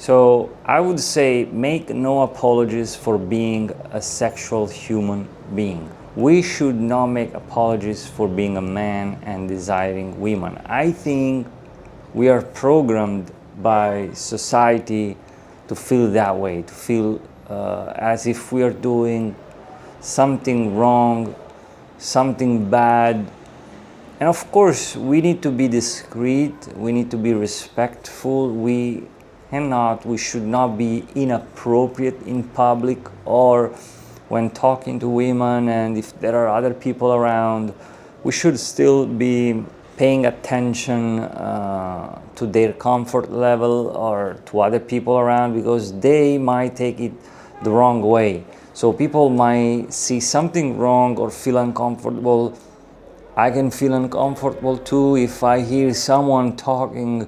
So I would say make no apologies for being a sexual human being. We should not make apologies for being a man and desiring women. I think we are programmed by society to feel that way, to feel as if we are doing something wrong, something bad. And of course, we need to be discreet, we need to be respectful, we should not be inappropriate in public or when talking to women, and if there are other people around, we should still be paying attention to their comfort level or to other people around, because they might take it the wrong way. So people might see something wrong or feel uncomfortable. I can feel uncomfortable too if I hear someone talking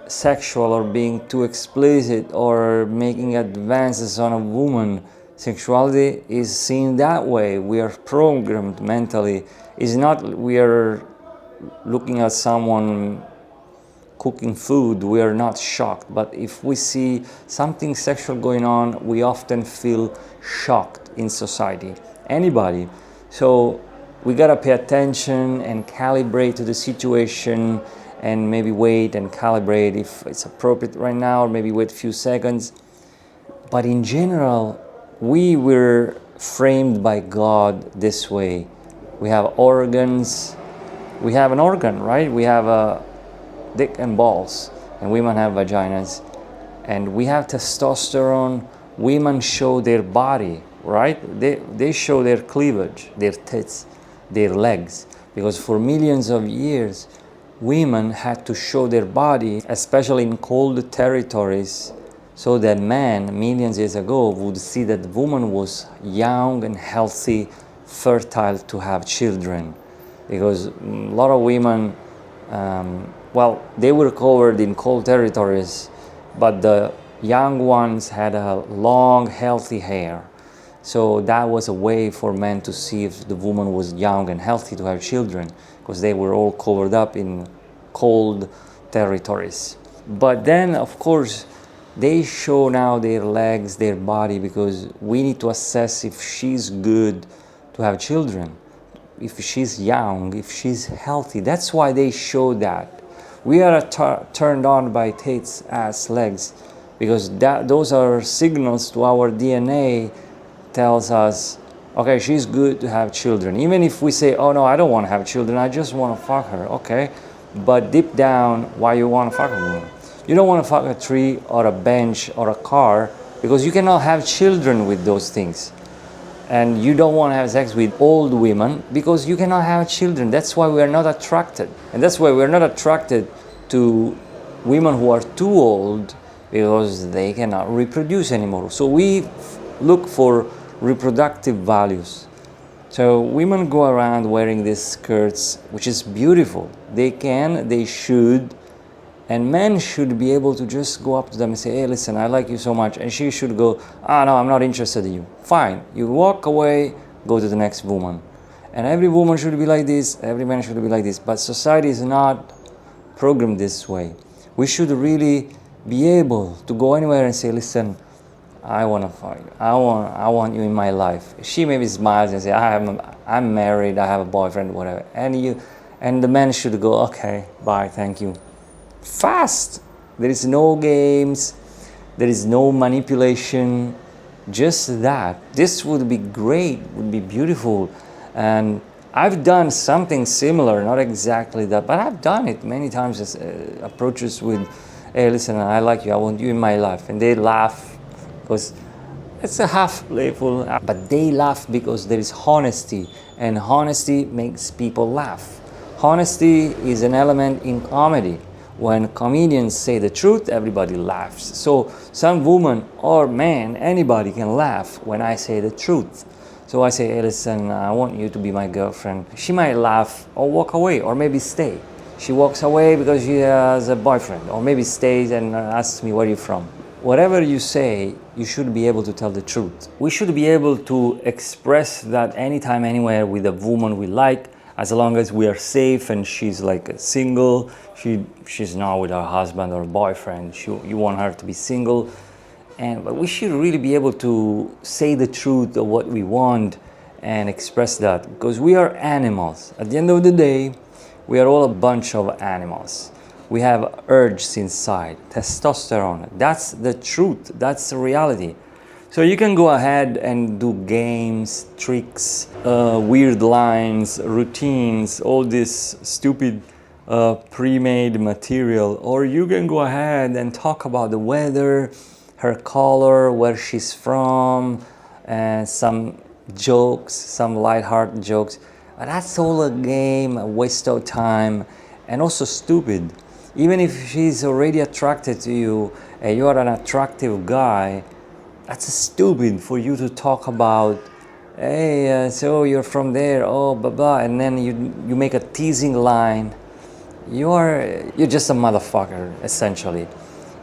sexual or being too explicit or making advances on a woman. Sexuality is seen that way. We are programmed mentally. It's not we are looking at someone cooking food, we are not shocked. But if we see something sexual going on, we often feel shocked in society. Anybody. So we gotta pay attention and calibrate to the situation, and maybe wait and calibrate if it's appropriate right now, or maybe wait a few seconds. But in general, we were framed by God this way. We have organs. We have an organ, right? We have a dick and balls, and women have vaginas. And we have testosterone. Women show their body, right? They show their cleavage, their tits, their legs. Because for millions of years, women had to show their body, especially in cold territories, so that man, millions of years ago, would see that the woman was young and healthy, fertile to have children. Because a lot of women, they were covered in cold territories, but the young ones had a long, healthy hair. So that was a way for men to see if the woman was young and healthy to have children, because they were all covered up in cold territories. But then, of course, they show now their legs, their body, because we need to assess if she's good to have children, if she's young, if she's healthy. That's why they show that. We are turned on by tits, ass, legs, because those are signals to our DNA, tells us, okay, she's good to have children. Even if we say, oh no, I don't want to have children, I just want to fuck her, okay? But deep down, why you want to fuck a woman? You don't want to fuck a tree or a bench or a car, because you cannot have children with those things. And you don't want to have sex with old women because you cannot have children. That's why we are not attracted. And that's why we're not attracted to women who are too old, because they cannot reproduce anymore. So we look for reproductive values. So women go around wearing these skirts, which is beautiful. They can, they should, and men should be able to just go up to them and say, hey, listen, I like you so much. And she should go, no, I'm not interested in you. Fine, you walk away, go to the next woman. And every woman should be like this, every man should be like this. But society is not programmed this way. We should really be able to go anywhere and say, listen, I want to fuck you. I want you in my life. She maybe smiles and says, I'm married, I have a boyfriend, whatever. And the man should go, okay, bye, thank you. Fast. There is no games, there is no manipulation, just that. This would be great, would be beautiful. And I've done something similar, not exactly that, but I've done it many times as approaches with, hey, listen, I like you, I want you in my life. And they laugh, because it's a half playful, but they laugh because there is honesty, and honesty makes people laugh. Honesty is an element in comedy. When comedians say the truth, everybody laughs. So some woman or man, anybody can laugh when I say the truth. So I say, hey, listen, I want you to be my girlfriend. She might laugh or walk away, or maybe stay. She walks away because she has a boyfriend, or maybe stays and asks me, where are you from? Whatever you say, you should be able to tell the truth. We should be able to express that anytime, anywhere with a woman we like. as long as we are safe and she's like single, she's not with her husband or boyfriend, you want her to be single. But we should really be able to say the truth of what we want and express that, because we are animals. At the end of the day, we are all a bunch of animals. We have urges inside, testosterone. That's the truth, that's the reality. So you can go ahead and do games, tricks, weird lines, routines, all this stupid pre-made material, or you can go ahead and talk about the weather, her color, where she's from, and some jokes, some lighthearted jokes. But that's all a game, a waste of time, and also stupid. Even if she's already attracted to you and you are an attractive guy, that's stupid for you to talk about, hey, so you're from there, oh, blah, blah, and then you make a teasing line. You're just a motherfucker, essentially.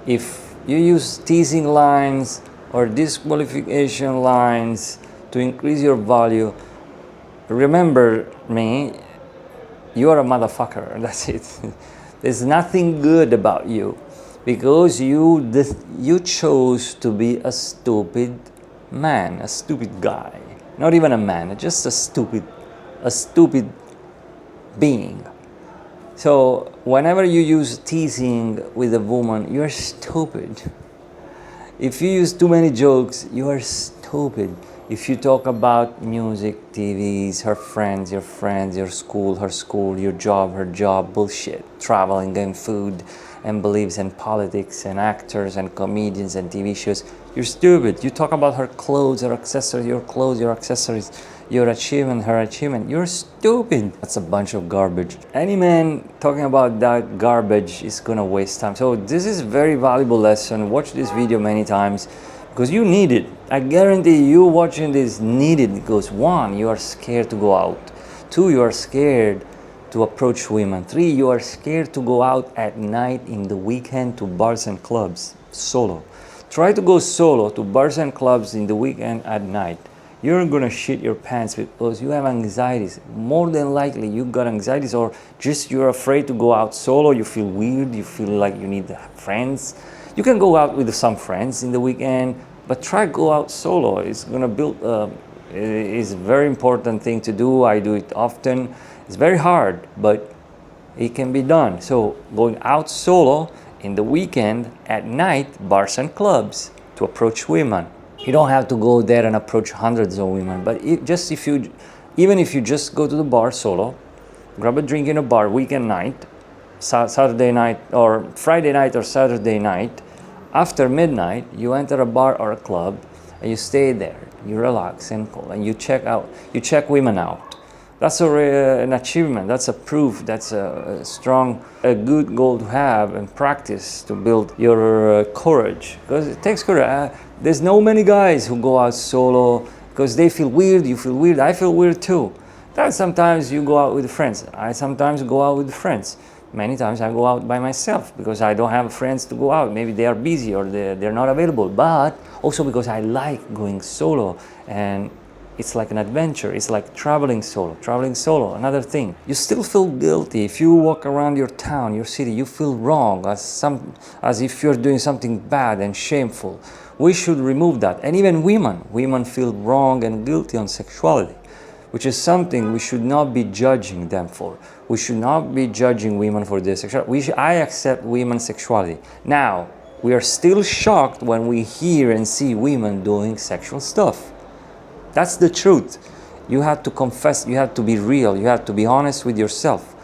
If you use teasing lines or disqualification lines to increase your value, remember me, you are a motherfucker. That's it. There's nothing good about you because you chose to be a stupid man, a stupid guy. Not even a man, just a stupid being. So whenever you use teasing with a woman, you're stupid. If you use too many jokes, you are stupid. If you talk about music, TVs, her friends, your school, her school, your job, her job, bullshit, traveling and food, and beliefs in politics and actors and comedians and TV shows, you're stupid. You talk about her clothes, her accessories, your clothes, your accessories, your achievement, her achievement, you're stupid. That's a bunch of garbage. Any man talking about that garbage is gonna waste time. So this is a very valuable lesson. Watch this video many times because you need it. I guarantee you watching this need it because 1, you are scared to go out. 2, you are scared to approach women. 3, you are scared to go out at night in the weekend to bars and clubs, solo. Try to go solo to bars and clubs in the weekend at night. You're gonna shit your pants because you have anxieties. More than likely you got anxieties, or just you're afraid to go out solo, you feel weird, you feel like you need friends. You can go out with some friends in the weekend, but try go out solo. It's gonna build, it's a very important thing to do. I do it often. It's very hard, but it can be done. So going out solo in the weekend at night, bars and clubs to approach women. You don't have to go there and approach hundreds of women, but even if you just go to the bar solo, grab a drink in a bar weekend night, Saturday night or Friday night or Saturday night, after midnight, you enter a bar or a club and you stay there, you relax and you check women out. That's an achievement, that's a proof, that's a good goal to have and practice to build your courage. Because it takes courage. There's no many guys who go out solo because they feel weird, you feel weird, I feel weird too. That sometimes you go out with friends. I sometimes go out with friends. Many times I go out by myself because I don't have friends to go out. Maybe they are busy or they're not available. But also because I like going solo, and it's like an adventure. It's like traveling solo, another thing. You still feel guilty if you walk around your town, your city, you feel wrong as if you're doing something bad and shameful. We should remove that. And even women feel wrong and guilty on sexuality, which is something we should not be judging them for. We should not be judging women for their sexuality. I accept women's sexuality. Now, we are still shocked when we hear and see women doing sexual stuff. That's the truth. You have to confess, you have to be real, you have to be honest with yourself.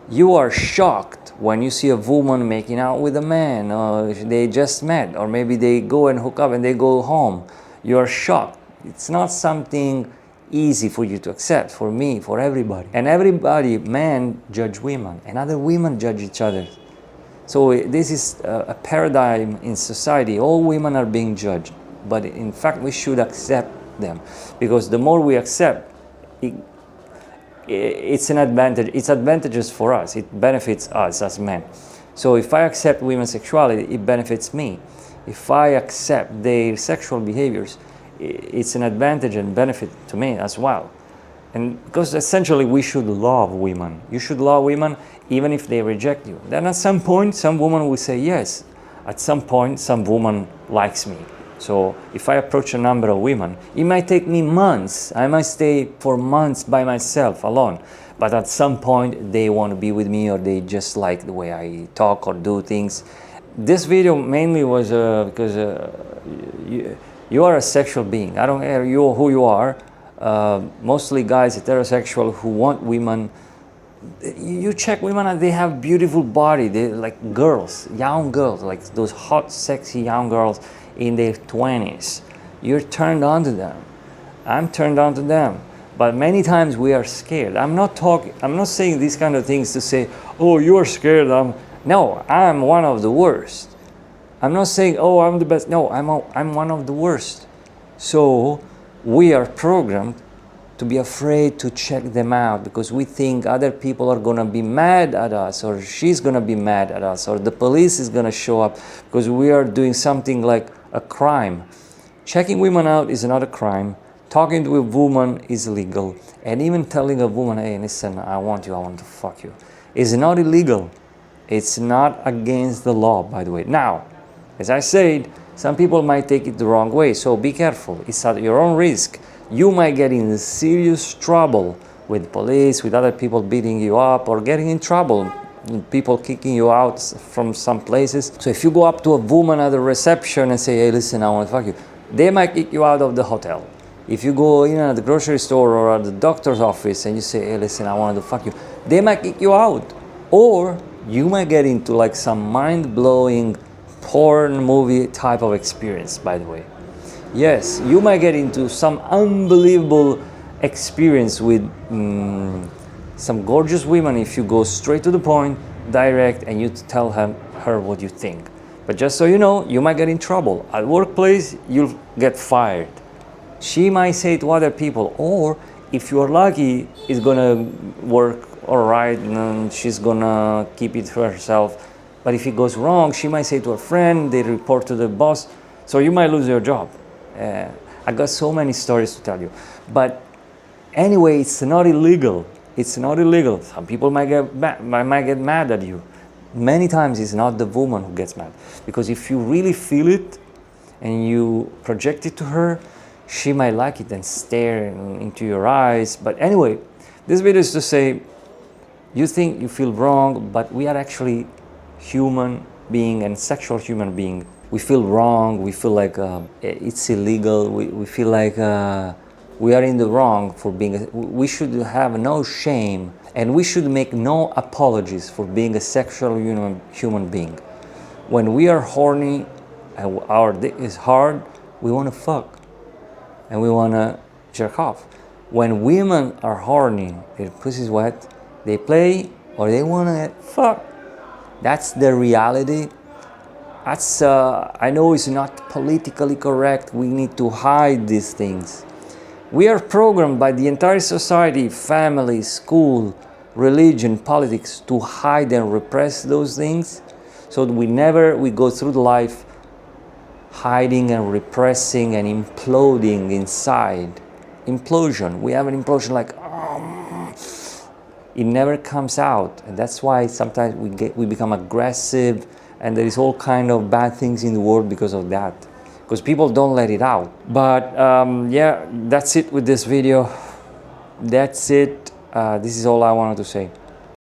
You are shocked when you see a woman making out with a man, or they just met, or maybe they go and hook up and they go home. You are shocked. It's not something easy for you to accept, for me, for everybody. And everybody, men judge women, and other women judge each other. So this is a paradigm in society. All women are being judged, but in fact we should accept them, because the more we accept, it's an advantage. It's advantageous for us. It benefits us as men. So if I accept women's sexuality, it benefits me. If I accept their sexual behaviors, it's an advantage and benefit to me as well. And because essentially we should love women. You should love women even if they reject you. Then at some point, some woman will say yes. At some point, some woman likes me. So if I approach a number of women, it might take me months. I might stay for months by myself, alone. But at some point, they want to be with me, or they just like the way I talk or do things. This video mainly was because you are a sexual being. I don't care who you are. Mostly guys, heterosexual, who want women. You check women and they have beautiful body. They're like girls, young girls, like those hot, sexy young girls in their 20s. You're turned on to them. I'm turned on to them. But many times we are scared. I'm not saying these kind of things to say, oh, you're scared. No, I'm one of the worst. I'm not saying, oh, I'm the best. No, I'm one of the worst. So we are programmed to be afraid to check them out because we think other people are going to be mad at us, or she's going to be mad at us, or the police is going to show up because we are doing something like a crime. Checking women out is not a crime. Talking to a woman is illegal. And even telling a woman, hey, listen, I want to fuck you, is not illegal. It's not against the law, by the way. Now, as I said, some people might take it the wrong way, so be careful. It's at your own risk. You might get in serious trouble with police, with other people beating you up, or getting in trouble, people kicking you out from some places. So if you go up to a woman at the reception and say, hey, listen, I want to fuck you, they might kick you out of the hotel. If you go in at the grocery store or at the doctor's office and you say, hey, listen, I want to fuck you, they might kick you out. Or you might get into like some mind-blowing porn movie type of experience, by the way. Yes, you might get into some unbelievable experience with some gorgeous women if you go straight to the point, direct, and you tell her what you think. But just so you know, you might get in trouble. At workplace, you'll get fired. She might say to other people, or if you're lucky, it's gonna work all right, and she's gonna keep it for herself. But if it goes wrong, she might say to a friend, they report to the boss, so you might lose your job. I got so many stories to tell you. But anyway, it's not illegal. It's not illegal. Some people might get mad at you. Many times it's not the woman who gets mad. Because if you really feel it and you project it to her, she might like it and stare into your eyes. But anyway, this video is to say, you think you feel wrong, but we are actually human being and sexual human being. We feel wrong, we feel like it's illegal, we feel like we are in the wrong for being, we should have no shame, and we should make no apologies for being a sexual human being. When we are horny and our dick is hard, we want to fuck and we want to jerk off. When women are horny, their pussy's wet, they play or they want to get fucked. That's the reality. That's, I know it's not politically correct. We need to hide these things. We are programmed by the entire society, family, school, religion, politics, to hide and repress those things. So we go through the life hiding and repressing and imploding inside. Implosion. We have an implosion like, it never comes out. And that's why sometimes we become aggressive, and there is all kind of bad things in the world because of that. Because people don't let it out. But yeah, that's it with this video. That's it. This is all I wanted to say.